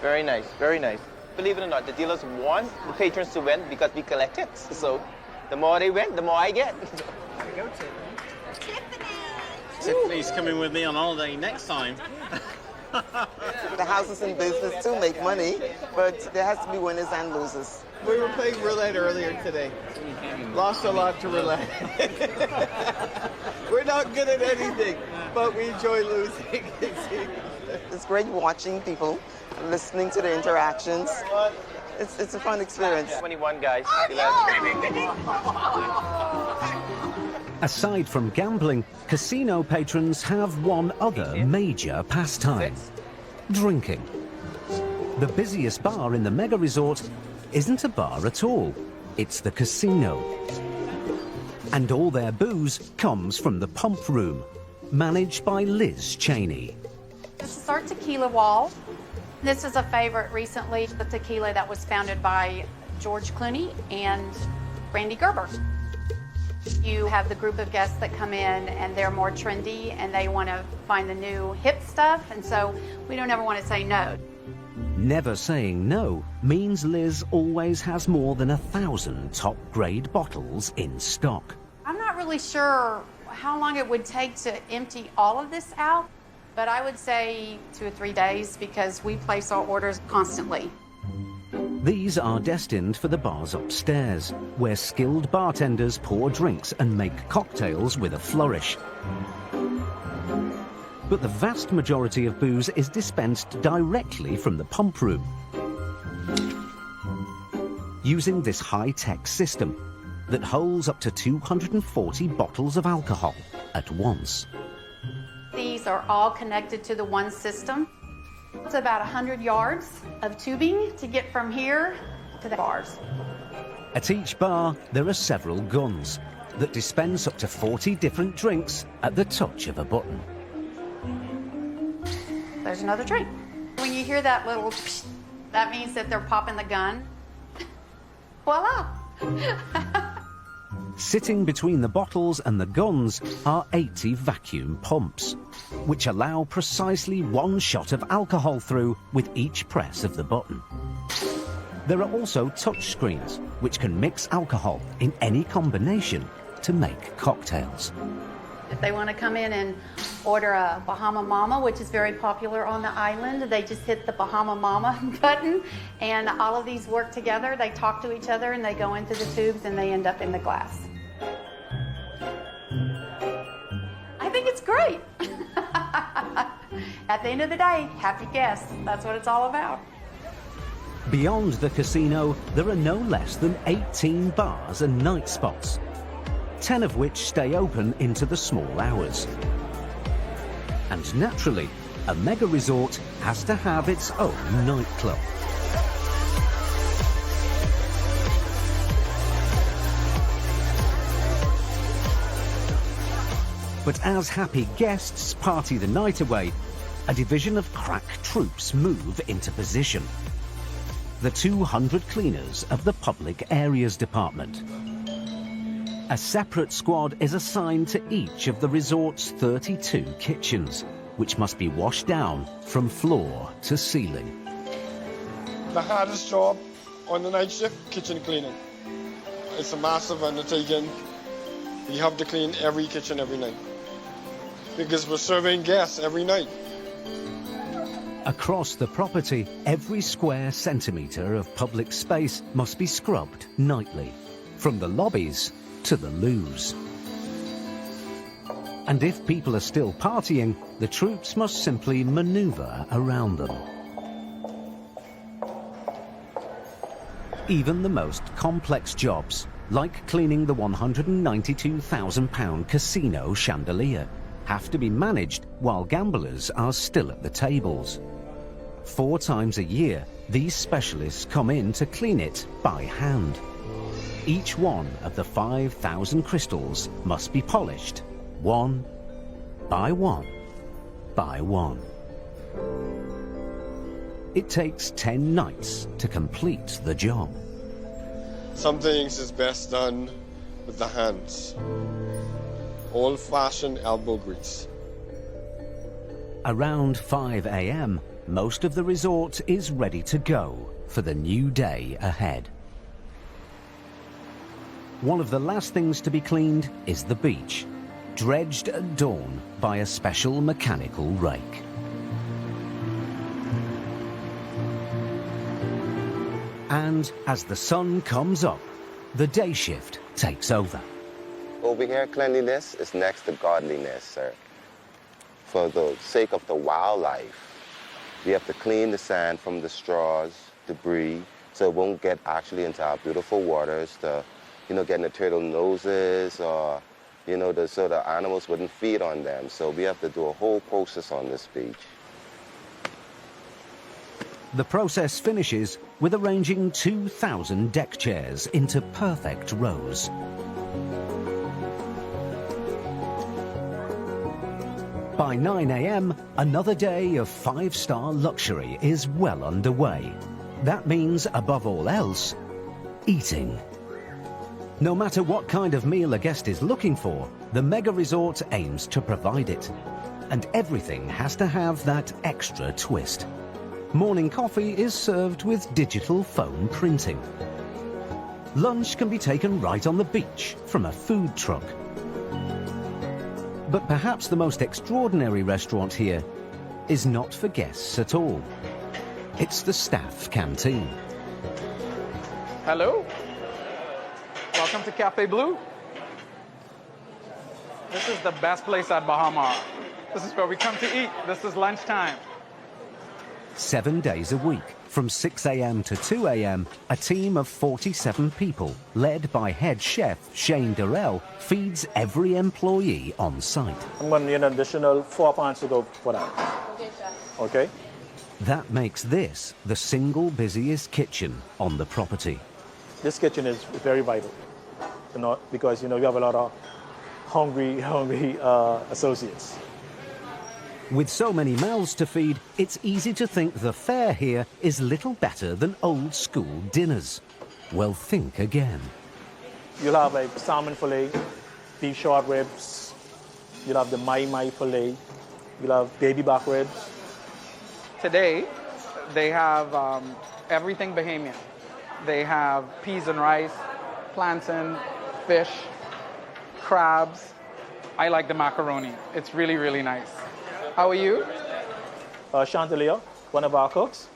very nice, very nice. Believe it or not, the dealers want the patrons to win because we collect it. So the more they win, the more I get. There we go, Tiffany. Tiffany's coming with me on holiday next time. The house is in business to make money, but there has to be winners and losers. We were playing roulette earlier today. Lost a lot to roulette. We're not good at anything, but we enjoy losing. It's great watching people, listening to the interactions. It's a fun experience. 21 guys. Aside from gambling, casino patrons have one other major pastime: drinking. The busiest bar in the mega resort isn't a bar at all, it's the casino. And all their booze comes from the pump room, managed by Liz Cheney. This is our tequila wall. This is a favorite recently, the tequila that was founded by George Clooney and Randy Gerber. You have the group of guests that come in and they're more trendy and they want to find the new hip stuff, and so we don't ever want to say no. Never saying no means Liz always has more than 1,000 top-grade bottles in stock. I'm not really sure how long it would take to empty all of this out, but I would say 2 or 3 days because we place our orders constantly. These are destined for the bars upstairs, where skilled bartenders pour drinks and make cocktails with a flourish. But the vast majority of booze is dispensed directly from the pump room, using this high-tech system that holds up to 240 bottles of alcohol at once. These are all connected to the one system. It's about 100 yards of tubing to get from here to the bars. At each bar, there are several guns that dispense up to 40 different drinks at the touch of a button. There's another drink. When you hear that little psh, that means that they're popping the gun. Voila! Sitting between the bottles and the guns are 80 vacuum pumps, which allow precisely one shot of alcohol through with each press of the button. There are also touch screens, which can mix alcohol in any combination to make cocktails. If they want to come in and order a Bahama Mama, which is very popular on the island, they just hit the Bahama Mama button, and all of these work together. They talk to each other, and they go into the tubes, and they end up in the glass. I think it's great. At the end of the day, happy guests. That's what it's all about. Beyond the casino, there are no less than 18 bars and night spots, 10 of which stay open into the small hours. And naturally, a mega resort has to have its own nightclub. But as happy guests party the night away, a division of crack troops move into position. the 200 cleaners of the Public Areas Department. A separate squad is assigned to each of the resort's 32 kitchens, which must be washed down from floor to ceiling. The hardest job on the night shift, kitchen cleaning. It's a massive undertaking. We have to clean every kitchen every night because we're serving guests every night. Across the property, every square centimetre of public space must be scrubbed nightly, from the lobbies to the loos. And if people are still partying, the troops must simply manoeuvre around them. Even the most complex jobs, like cleaning the £192,000 casino chandelier, have to be managed while gamblers are still at the tables. 4 times a year, these specialists come in to clean it by hand. Each one of the 5,000 crystals must be polished, one by one by one. It takes 10 nights to complete the job. Some things is best done with the hands. Old-fashioned elbow grease. Around 5 a.m., most of the resort is ready to go for the new day ahead. One of the last things to be cleaned is the beach, dredged at dawn by a special mechanical rake. And as the sun comes up, the day shift takes over. Over here, cleanliness is next to godliness, sir. For the sake of the wildlife, we have to clean the sand from the straws, debris, so it won't get actually into our beautiful waters, to, getting the turtle noses, or, so the animals wouldn't feed on them. So we have to do a whole process on this beach. The process finishes with arranging 2,000 deck chairs into perfect rows. By 9 a.m., another day of 5-star luxury is well underway. That means, above all else, eating. No matter what kind of meal a guest is looking for, the mega resort aims to provide it. And everything has to have that extra twist. Morning coffee is served with digital foam printing. Lunch can be taken right on the beach from a food truck. But perhaps the most extraordinary restaurant here is not for guests at all. It's the staff canteen. Hello. Welcome to Cafe Blue. This is the best place at Baha Mar. This is where we come to eat. This is lunchtime. 7 days a week, from 6 a.m. to 2 a.m., a team of 47 people, led by head chef Shane Durrell, feeds every employee on site. I'm going to need an additional 4 pounds to go for that. Okay. That makes this the single busiest kitchen on the property. This kitchen is very vital, because we have a lot of hungry associates. With so many mouths to feed, it's easy to think the fare here is little better than old-school dinners. Well, think again. You'll have like salmon fillet, beef short ribs, you'll have the mai fillet, you'll have baby back ribs. Today, they have everything Bahamian. They have peas and rice, plantain, fish, crabs. I like the macaroni. It's really, really nice. How are you? Chantelia, one of our cooks.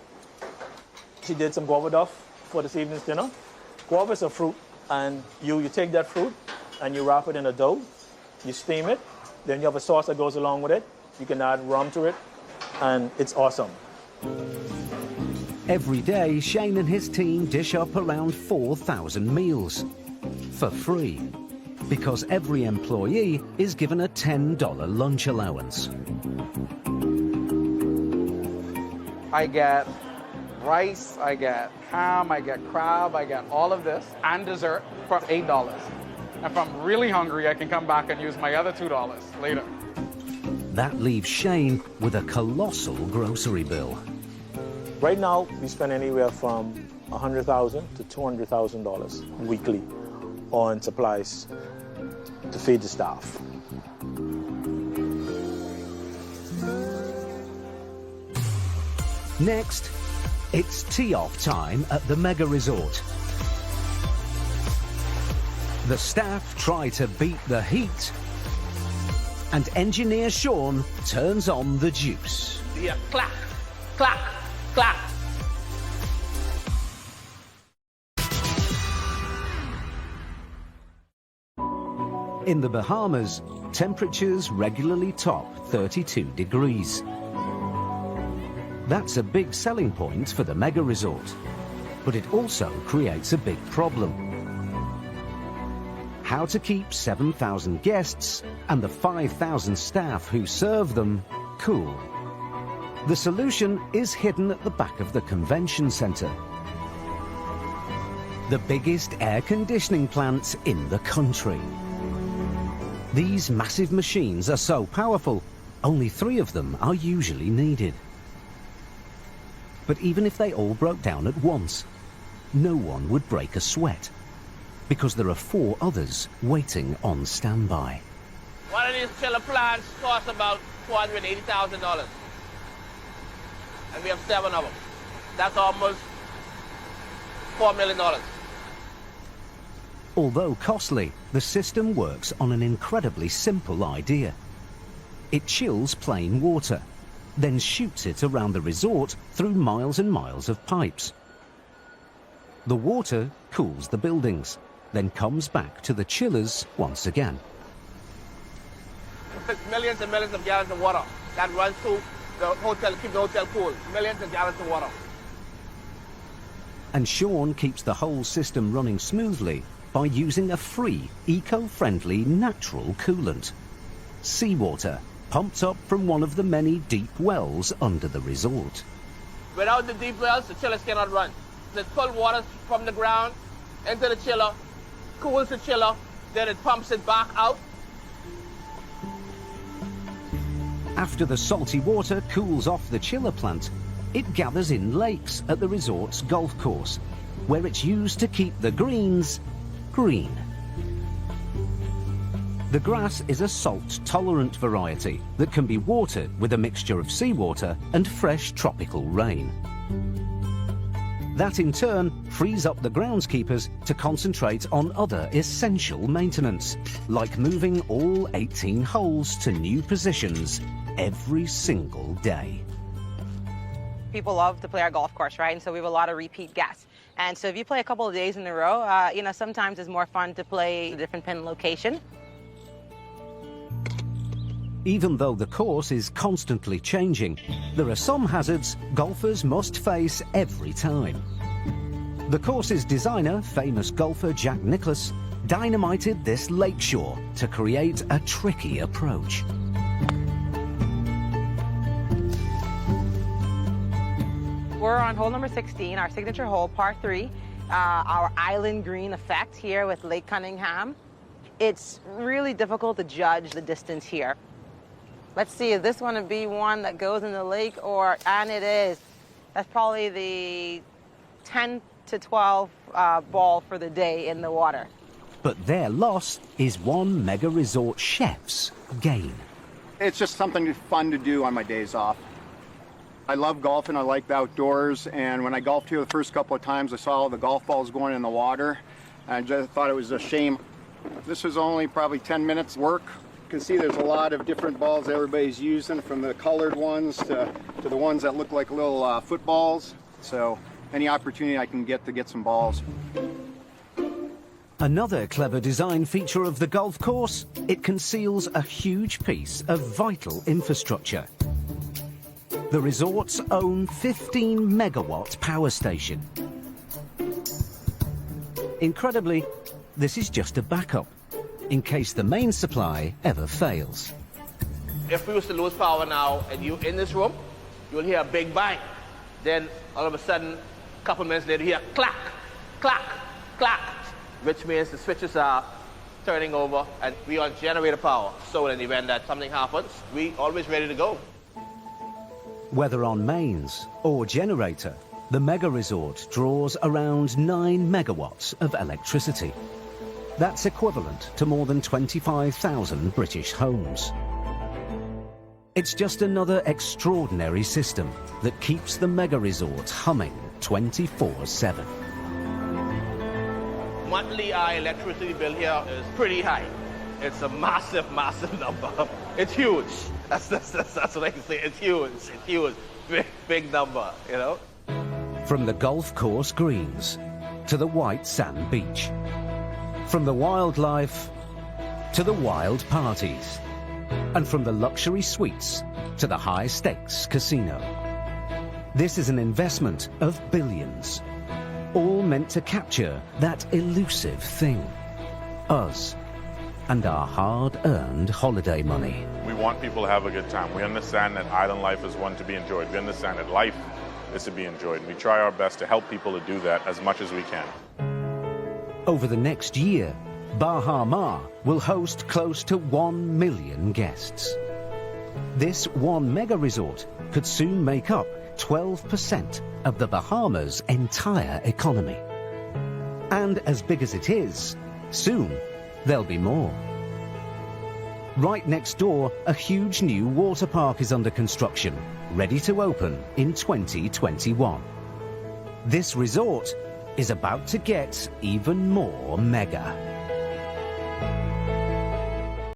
She did some guava duff for this evening's dinner. Guava is a fruit, and you take that fruit and you wrap it in a dough, you steam it, then you have a sauce that goes along with it. You can add rum to it, and it's awesome. Every day, Shane and his team dish up around 4,000 meals for free, because every employee is given a $10 lunch allowance. I get rice, I get ham, I get crab, I get all of this, and dessert for $8. If I'm really hungry, I can come back and use my other $2 later. That leaves Shane with a colossal grocery bill. Right now, we spend anywhere from $100,000 to $200,000 weekly on supplies to feed the staff. Next, it's tee-off time at the mega resort. The staff try to beat the heat, and engineer Sean turns on the juice. Yeah, clack, clack, clack. In the Bahamas, temperatures regularly top 32 degrees. That's a big selling point for the mega resort, but it also creates a big problem. How to keep 7,000 guests and the 5,000 staff who serve them cool. The solution is hidden at the back of the convention centre. The biggest air conditioning plant in the country. These massive machines are so powerful, only 3 of them are usually needed. But even if they all broke down at once, no one would break a sweat, because there are 4 others waiting on standby. One of these chiller plants costs about $480,000. And we have 7 of them. That's almost $4 million. Although costly, the system works on an incredibly simple idea. It chills plain water, then shoots it around the resort through miles and miles of pipes. The water cools the buildings, then comes back to the chillers once again. It's millions and millions of gallons of water that runs through the hotel, keep the hotel cool. Millions of gallons of water. And Sean keeps the whole system running smoothly by using a free, eco-friendly natural coolant. Seawater pumped up from one of the many deep wells under the resort. Without the deep wells, the chillers cannot run. They pull water from the ground into the chiller, cools the chiller, then it pumps it back out. After the salty water cools off the chiller plant, it gathers in lakes at the resort's golf course, where it's used to keep the greens green. The grass is a salt-tolerant variety that can be watered with a mixture of seawater and fresh tropical rain. That in turn frees up the groundskeepers to concentrate on other essential maintenance, like moving all 18 holes to new positions every single day. People love to play our golf course, right? And so we have a lot of repeat guests. And so if you play a couple of days in a row, you know, sometimes it's more fun to play a different pin location. Even though the course is constantly changing, there are some hazards golfers must face every time. The course's designer, famous golfer Jack Nicklaus, dynamited this lakeshore to create a tricky approach. We're on hole number 16, our signature hole, par 3, our island green effect here with Lake Cunningham. It's really difficult to judge the distance here. Let's see, is this one to be one that goes in the lake or, and it is. That's probably the 10 to 12 ball for the day in the water. But their loss is one mega resort chef's gain. It's just something fun to do on my days off. I love golfing, I like the outdoors, and when I golfed here the first couple of times, I saw all the golf balls going in the water, and I just thought it was a shame. This was only probably 10 minutes work. You can see there's a lot of different balls everybody's using, from the colored ones to the ones that look like little footballs. So any opportunity I can get to get some balls. Another clever design feature of the golf course, it conceals a huge piece of vital infrastructure. The resort's own 15 megawatt power station. Incredibly, this is just a backup, in case the main supply ever fails. If we was to lose power now and you in this room, you'll hear a big bang. Then all of a sudden, a couple minutes later, you hear clack, clack, clack, which means the switches are turning over and we are generator power. So in the event that something happens, we always ready to go. Whether on mains or generator, The mega resort draws around 9 megawatts of electricity. That's equivalent to more than 25,000 British homes. It's just another extraordinary system that keeps the mega resort humming 24/7. Monthly our electricity bill here is pretty high. It's a massive, massive number. It's huge. That's what I can say. It's huge. It's huge. Big number, you know? From the golf course greens to the white sand beach. From the wildlife to the wild parties. And from the luxury suites to the high-stakes casino. This is an investment of billions, all meant to capture that elusive thing, us and our hard-earned holiday money. We want people to have a good time. We understand that island life is one to be enjoyed. We understand that life is to be enjoyed. We try our best to help people to do that as much as we can. Over the next year, Baha Mar will host close to 1 million guests. This one mega resort could soon make up 12% of the Bahamas' entire economy. And as big as it is, soon there'll be more. Right next door, a huge new water park is under construction, ready to open in 2021. This resort is about to get even more mega.